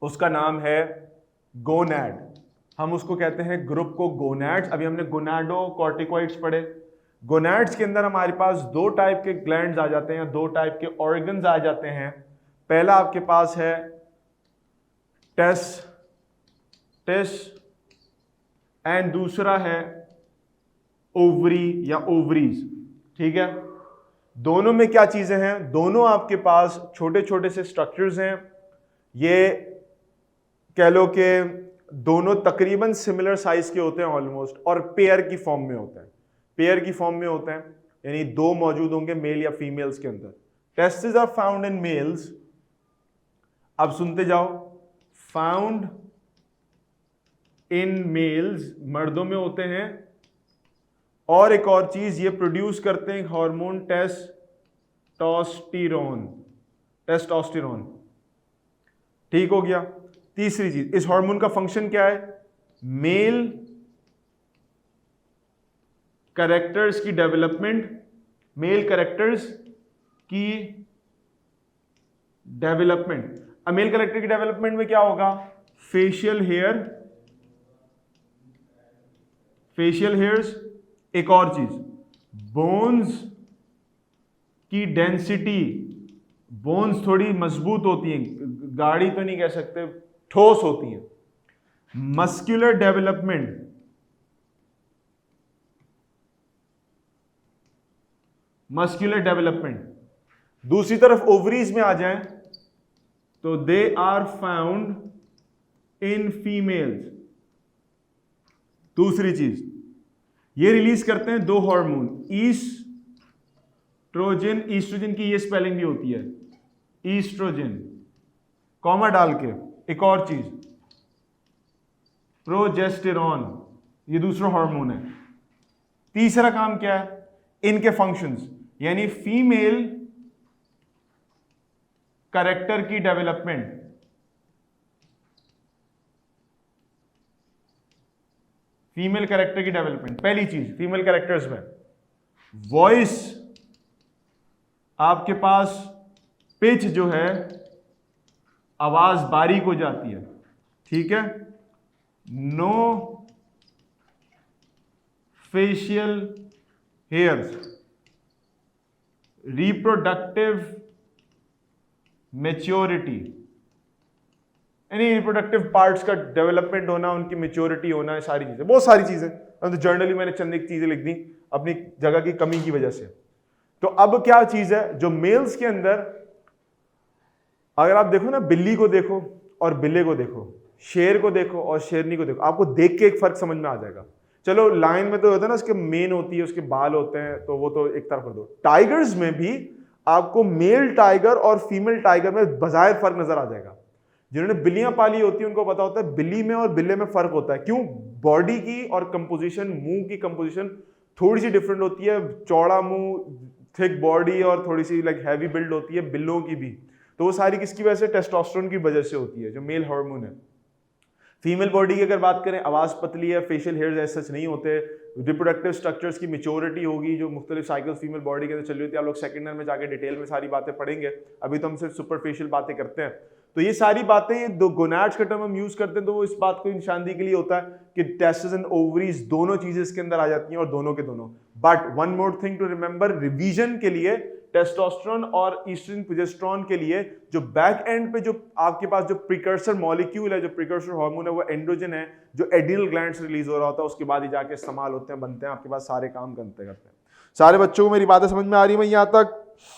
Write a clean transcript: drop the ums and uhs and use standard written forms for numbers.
उसका नाम है गोनैड। हम उसको कहते हैं ग्रुप को गोनैड्स। अभी हमने गोनाडोकॉर्टिकॉइड्स पढ़े। गोनैड्स के अंदर हमारे पास दो टाइप के ग्लैंड्स आ जाते हैं, दो टाइप के ऑर्गन्स आ जाते हैं। पहला आपके पास है टेस्टिस एंड दूसरा है ओवरी या ओवरीज। ठीक है, दोनों में क्या चीजें हैं? दोनों आपके पास छोटे छोटे से स्ट्रक्चर्स हैं। ये कह लो कि दोनों तकरीबन सिमिलर साइज के होते हैं ऑलमोस्ट, और पेयर की फॉर्म में होते हैं। पेयर की फॉर्म में होते हैं यानी दो मौजूद होंगे मेल या फीमेल्स के अंदर। Testis are found in males. अब सुनते जाओ, फाउंड इन मेल्स मर्दों में होते हैं। और एक और चीज, ये प्रोड्यूस करते हैं हार्मोन टेस्टोस्टेरोन। ठीक हो गया। तीसरी चीज, इस हार्मोन का फंक्शन क्या है? मेल कैरेक्टर्स की डेवलपमेंट, मेल कैरेक्टर्स की डेवलपमेंट। अब मेल कैरेक्टर की डेवलपमेंट में क्या होगा? Facial hairs. एक और चीज, बोन्स की डेंसिटी। बोन्स थोड़ी मजबूत होती हैं, गाढ़ी तो नहीं कह सकते, ठोस होती हैं। Muscular development. दूसरी तरफ ओवरीज में आ जाएं तो they are found in females. दूसरी चीज, ये रिलीज करते हैं दो हार्मोन, ईस्ट्रोजन की ये स्पेलिंग भी होती है, ईस्ट्रोजन, कॉमा डाल के। एक और चीज, प्रोजेस्टेरॉन, ये दूसरा हार्मोन है। तीसरा काम क्या है? इनके फंक्शंस, यानी फीमेल कैरेक्टर की डेवलपमेंट। फीमेल कैरेक्टर की डेवलपमेंट, पहली चीज फीमेल कैरेक्टर्स में वॉइस। आपके पास पिच जो है, आवाज बारीक हो जाती है। ठीक है, no facial hairs, reproductive maturity, यानी रिप्रोडक्टिव पार्ट्स का डेवलपमेंट होना, उनकी मैच्योरिटी होना, है सारी चीजें, बहुत सारी चीजें। तो जर्नली मैंने चंद एक चीजें लिख दी अपनी जगह की कमी की वजह से। तो अब क्या चीज है जो मेल्स के अंदर, अगर आप देखो ना, बिल्ली को देखो और बिल्ले को देखो, शेर को देखो और शेरनी को देखो, आपको देख के एक फर्क समझ में आ जाएगा। चलो लाइन में तो होता है ना, उसके मेन होती है, उसके बाल होते हैं, तो वो तो एक तरफ कर दो। टाइगर्स में भी आपको मेल टाइगर और फीमेल टाइगर में बजाय फर्क नजर आ जाएगा। जिन्होंने बिल्लियां पाली होती है उनको पता होता है बिल्ली में और बिल्ले में फर्क होता है। क्यों? बॉडी की और कंपोजिशन, मुंह की कंपोजिशन थोड़ी सी डिफरेंट होती है। चौड़ा मुंह, थिक बॉडी और थोड़ी सी लाइक हैवी बिल्ड होती है बिल्लों की भी। तो वो सारी किसकी वजह से? टेस्टोस्टेरोन की वजह से होती है, जो मेल हार्मोन है। फीमेल बॉडी की अगर बात करें, आवाज पतली है, फेशियल हेयर्स ऐसे सच नहीं होते, रिप्रोडक्टिव स्ट्रक्चर्स की मैच्योरिटी होगी, जो मुख्तलिफ साइकिल्स फीमेल बॉडी के अंदर चल रही होती है। आप लोग सेकंड ईयर में जाके डिटेल में सारी बातें पढ़ेंगे, अभी तो हम सिर्फ सुपरफिशियल बातें करते हैं। तो ये सारी बातें, दो गोनाड्स का टर्म हम यूज करते हैं, तो वो इस बात को निशानदी के लिए होता है कि टेस्टिस एंड ओवरीज दोनों चीजें इसके अंदर आ जाती हैं, और दोनों के दोनों। But one more thing to remember, revision के लिए, टेस्टोस्टेरोन और ईस्ट्रोजन प्रोजेस्टेरोन के लिए जो बैक एंड पे जो आपके पास जो प्रिकर्सर मॉलिक्यूल है, जो प्रिकर्सर हार्मोन है, वो एंड्रोजन है, जो एड्रिनल ग्लैंड से रिलीज हो रहा होता है, उसके बाद ही जाके इस्तेमाल होते हैं, बनते हैं, आपके पास सारे काम करते हैं। सारे बच्चों को मेरी बातें समझ में आ रही है? मैं यहां तक